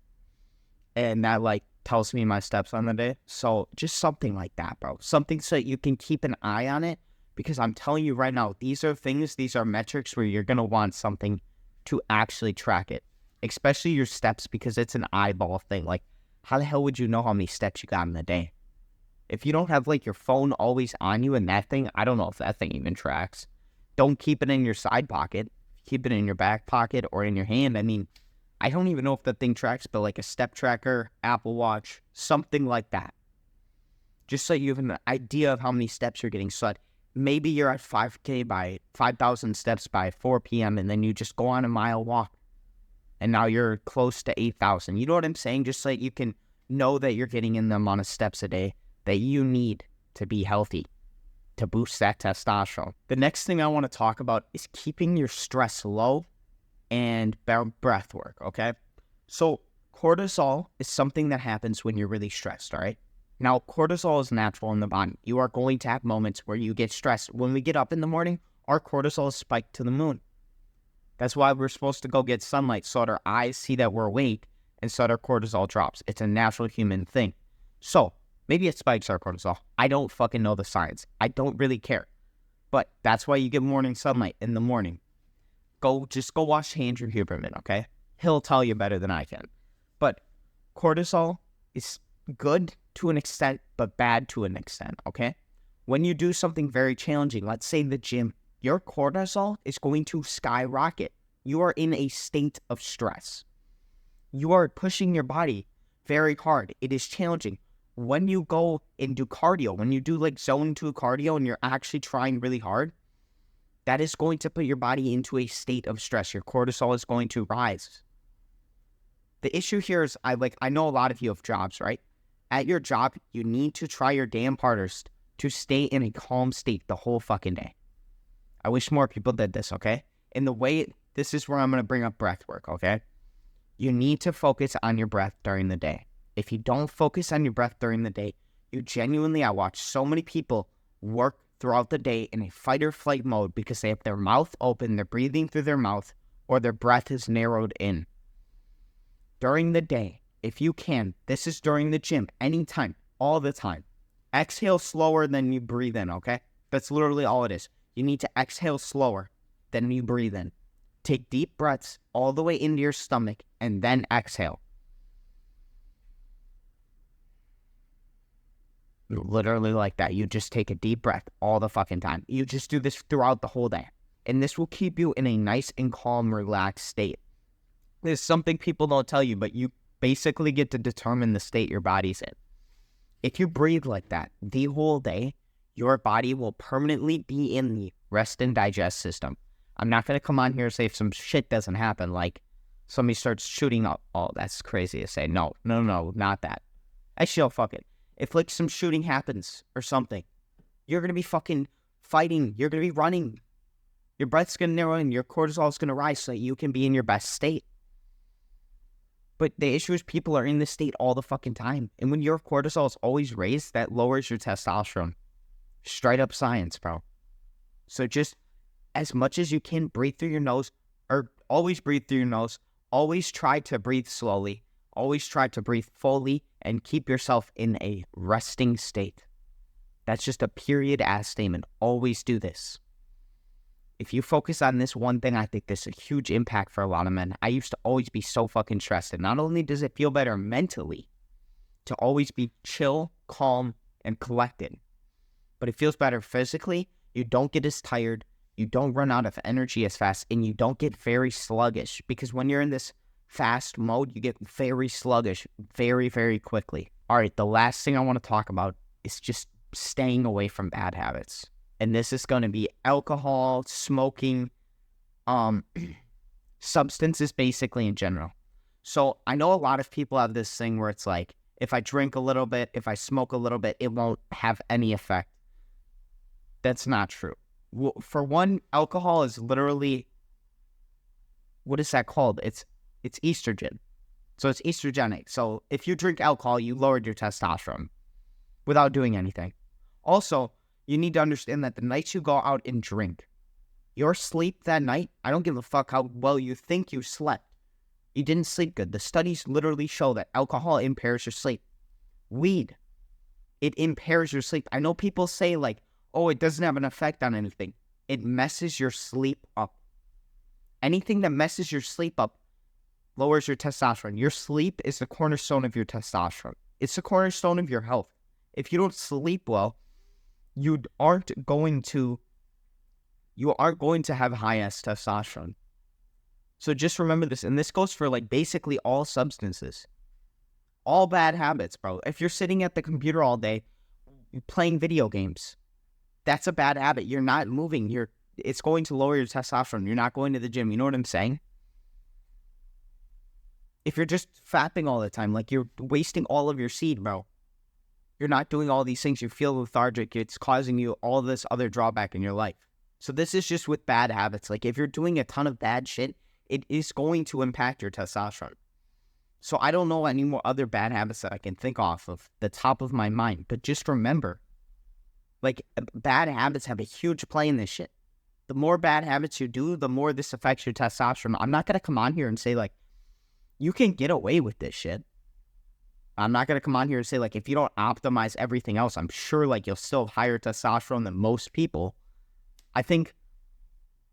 and that like tells me my steps on the day. So just something like that, bro. Something so that you can keep an eye on it because I'm telling you right now, these are metrics where you're going to want something to actually track it, especially your steps because it's an eyeball thing. Like how the hell would you know how many steps you got in the day? If you don't have like your phone always on you and that thing, I don't know if that thing even tracks. Don't keep it in your side pocket. Keep it in your back pocket or in your hand. I mean, I don't even know if that thing tracks, but like a step tracker, Apple Watch, something like that. Just so you have an idea of how many steps you're getting. So that maybe you're at 5,000 steps by 4 p.m. and then you just go on a mile walk. And now you're close to 8,000. You know what I'm saying? Just so that you can know that you're getting in the amount of steps a day that you need to be healthy, to boost that testosterone. The next thing I want to talk about is keeping your stress low and breath work, okay? So cortisol is something that happens when you're really stressed, all right? Now, cortisol is natural in the body. You are going to have moments where you get stressed. When we get up in the morning, our cortisol is spiked to the moon. That's why we're supposed to go get sunlight so that our eyes see that we're awake and so that our cortisol drops. It's a natural human thing. So maybe it spikes our cortisol. I don't fucking know the science. I don't really care. But that's why you get morning sunlight in the morning. Just go watch Andrew Huberman, okay? He'll tell you better than I can. But cortisol is good to an extent, but bad to an extent, okay? When you do something very challenging, let's say the gym, your cortisol is going to skyrocket. You are in a state of stress. You are pushing your body very hard. It is challenging. When you go and do cardio, when you do like zone 2 cardio and you're actually trying really hard, that is going to put your body into a state of stress. Your cortisol is going to rise. The issue here is I know a lot of you have jobs, right? At your job, you need to try your damn hardest to stay in a calm state the whole fucking day. I wish more people did this, okay? And this is where I'm going to bring up breath work, okay? You need to focus on your breath during the day. If you don't focus on your breath during the day, I watch so many people work throughout the day in a fight or flight mode because they have their mouth open, they're breathing through their mouth, or their breath is narrowed in. During the day, if you can, this is during the gym, anytime, all the time. Exhale slower than you breathe in, okay? That's literally all it is. You need to exhale slower than you breathe in. Take deep breaths all the way into your stomach and then exhale. Literally like that. You just take a deep breath all the fucking time. You just do this throughout the whole day. And this will keep you in a nice and calm, relaxed state. There's something people don't tell you, but you basically get to determine the state your body's in. If you breathe like that the whole day, your body will permanently be in the rest and digest system. I'm not going to come on here and say if some shit doesn't happen, like somebody starts shooting up. Oh, that's crazy to say. No, not that. Actually, fuck it. If like some shooting happens or something, you're going to be fucking fighting. You're going to be running. Your breath's going to narrow and your cortisol is going to rise so that you can be in your best state. But the issue is people are in this state all the fucking time. And when your cortisol is always raised, that lowers your testosterone. Straight up science, bro. So just as much as you can, breathe through your nose, or always breathe through your nose. Always try to breathe slowly. Always try to breathe fully and keep yourself in a resting state. That's just a period-ass statement. Always do this. If you focus on this one thing, I think there's a huge impact for a lot of men. I used to always be so fucking stressed. And not only does it feel better mentally to always be chill, calm, and collected, but it feels better physically. You don't get as tired. You don't run out of energy as fast, and you don't get very sluggish, because when you're in this fast mode, you get very sluggish very, very quickly. All right, the last thing I want to talk about is just staying away from bad habits. And this is going to be alcohol, smoking, substances basically in general. So I know a lot of people have this thing where it's like, if I drink a little bit, if I smoke a little bit, it won't have any effect. That's not true. For one, alcohol is literally, what is that called? It's estrogen. So it's estrogenic. So if you drink alcohol, you lowered your testosterone without doing anything. Also, you need to understand that the nights you go out and drink, your sleep that night, I don't give a fuck how well you think you slept. You didn't sleep good. The studies literally show that alcohol impairs your sleep. Weed, it impairs your sleep. I know people say like, oh, it doesn't have an effect on anything. It messes your sleep up. Anything that messes your sleep up lowers your testosterone. Your sleep is the cornerstone of your testosterone. It's the cornerstone of your health. If you don't sleep well, you aren't going to have high-ass testosterone. So just remember this, and this goes for like basically all substances. All bad habits, bro. If you're sitting at the computer all day playing video games, that's a bad habit. You're not moving. It's going to lower your testosterone. You're not going to the gym. You know what I'm saying? If you're just fapping all the time, like you're wasting all of your seed, bro. You're not doing all these things. You feel lethargic. It's causing you all this other drawback in your life. So this is just with bad habits. Like if you're doing a ton of bad shit, it is going to impact your testosterone. So I don't know any more other bad habits that I can think of the top of my mind. But just remember, like bad habits have a huge play in this shit. The more bad habits you do, the more this affects your testosterone. I'm not going to come on here and say like, you can get away with this shit. I'm not going to come on here and say like, if you don't optimize everything else, I'm sure like you'll still have higher testosterone than most people. I think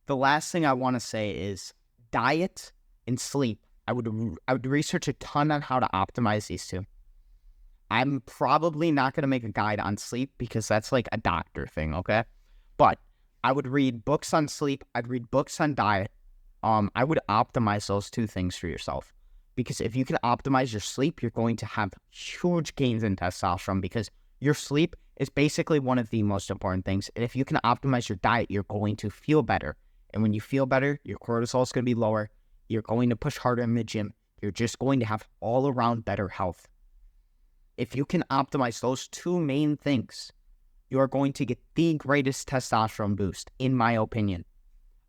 the last thing I want to say is diet and sleep. I would research a ton on how to optimize these two. I'm probably not going to make a guide on sleep because that's like a doctor thing, okay? But I would read books on sleep. I'd read books on diet. I would optimize those two things for yourself. Because if you can optimize your sleep, you're going to have huge gains in testosterone, because your sleep is basically one of the most important things. And if you can optimize your diet, you're going to feel better. And when you feel better, your cortisol is going to be lower. You're going to push harder in the gym. You're just going to have all around better health. If you can optimize those two main things, you are going to get the greatest testosterone boost, in my opinion.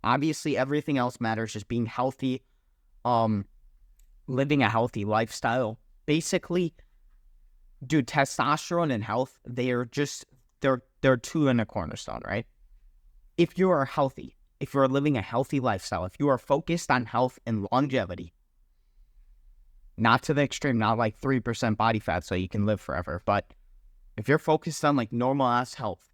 Obviously, everything else matters, just being healthy, living a healthy lifestyle. Basically, dude, testosterone and health, they're two in a cornerstone, right? If you are healthy, if you're living a healthy lifestyle, if you are focused on health and longevity, not to the extreme, not like 3% body fat so you can live forever, but if you're focused on like normal ass health,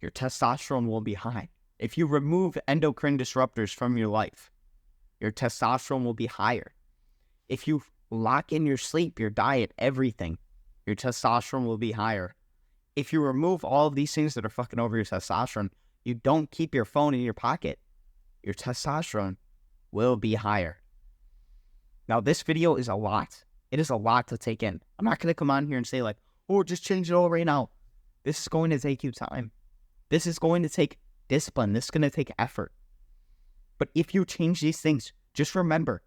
your testosterone will be high. If you remove endocrine disruptors from your life, your testosterone will be higher. If you lock in your sleep, your diet, everything, your testosterone will be higher. If you remove all of these things that are fucking over your testosterone, you don't keep your phone in your pocket, your testosterone will be higher. Now, this video is a lot. It is a lot to take in. I'm not going to come on here and say like, oh, just change it all right now. This is going to take you time. This is going to take discipline. This is going to take effort. But if you change these things, just remember,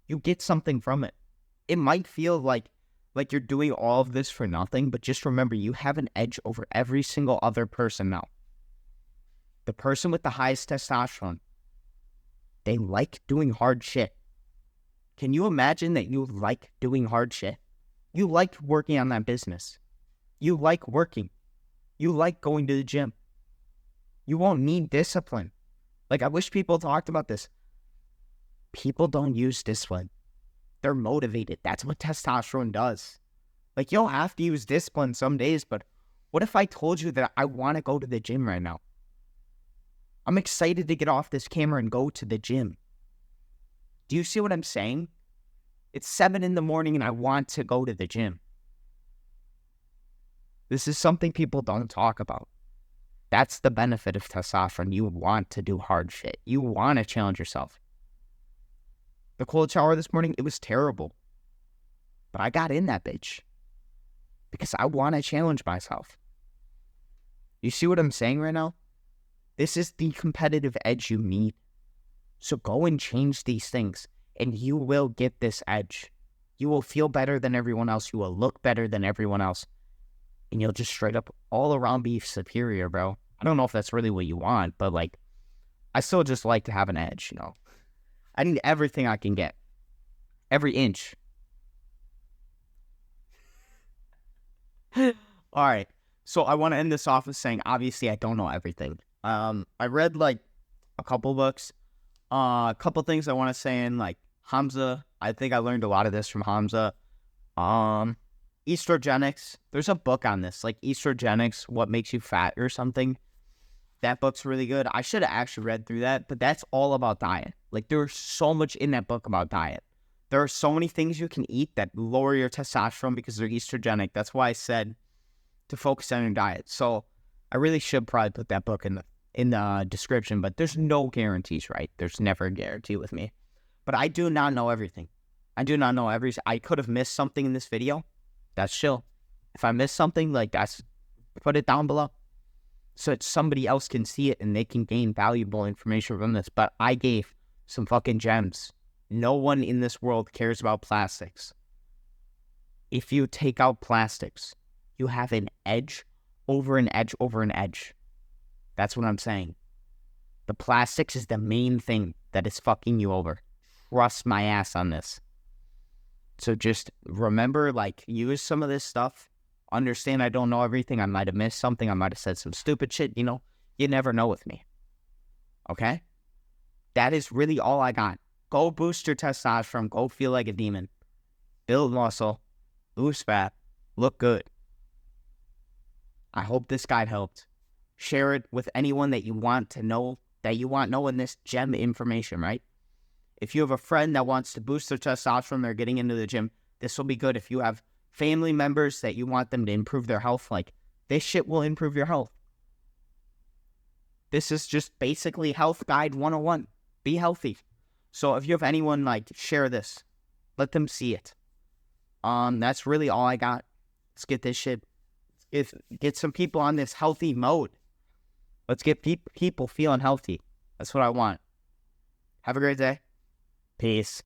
you get something from it. It might feel like you're doing all of this for nothing, but just remember, you have an edge over every single other person now. The person with the highest testosterone, they like doing hard shit. Can you imagine that you like doing hard shit? You like working on that business. You like working. You like going to the gym. You won't need discipline. Like, I wish people talked about this. People don't use discipline. They're motivated. That's what testosterone does. Like, you don't have to use discipline some days, but what if I told you that I want to go to the gym right now? I'm excited to get off this camera and go to the gym. Do you see what I'm saying? It's 7 a.m. and I want to go to the gym. This is something people don't talk about. That's the benefit of testosterone. You want to do hard shit. You want to challenge yourself. The cold shower this morning, it was terrible. But I got in that bitch. Because I want to challenge myself. You see what I'm saying right now? This is the competitive edge you need. So go and change these things, and you will get this edge. You will feel better than everyone else. You will look better than everyone else. And you'll just straight up all around be superior, bro. I don't know if that's really what you want, but like, I still just like to have an edge, you know? I need everything I can get. Every inch. All right. So I want to end this off with saying, obviously, I don't know everything. I read like a couple books. A couple things I want to say in like Hamza. I think I learned a lot of this from Hamza. Estrogenics. There's a book on this, like Estrogenics, What Makes You Fat or something. That book's really good. I should have actually read through that, but that's all about diet. Like, there's so much in that book about diet. There are so many things you can eat that lower your testosterone because they're estrogenic. That's why I said to focus on your diet. So I really should probably put that book in the description, but there's no guarantees, right? There's never a guarantee with me. But I do not know everything. I do not know I could have missed something in this video. That's chill. If I missed something, like, that's, put it down below so that somebody else can see it and they can gain valuable information from this. But I gave some fucking gems. No one in this world cares about plastics. If you take out plastics, you have an edge over an edge over an edge. That's what I'm saying. The plastics is the main thing that is fucking you over. Trust my ass on this. So just remember, like, use some of this stuff. Understand I don't know everything. I might have missed something. I might have said some stupid shit. You know, you never know with me. Okay? That is really all I got. Go boost your testosterone. Go feel like a demon. Build muscle. Lose fat. Look good. I hope this guide helped. Share it with anyone that you want to know, that you want knowing this gem information, right? If you have a friend that wants to boost their testosterone, they're getting into the gym, this will be good. If you have family members that you want them to improve their health, like, this shit will improve your health. This is just basically Health Guide 101. Be healthy. So if you have anyone, like, share this. Let them see it. That's really all I got. Let's get this shit. Get some people on this healthy mode. Let's get people feeling healthy. That's what I want. Have a great day. Peace.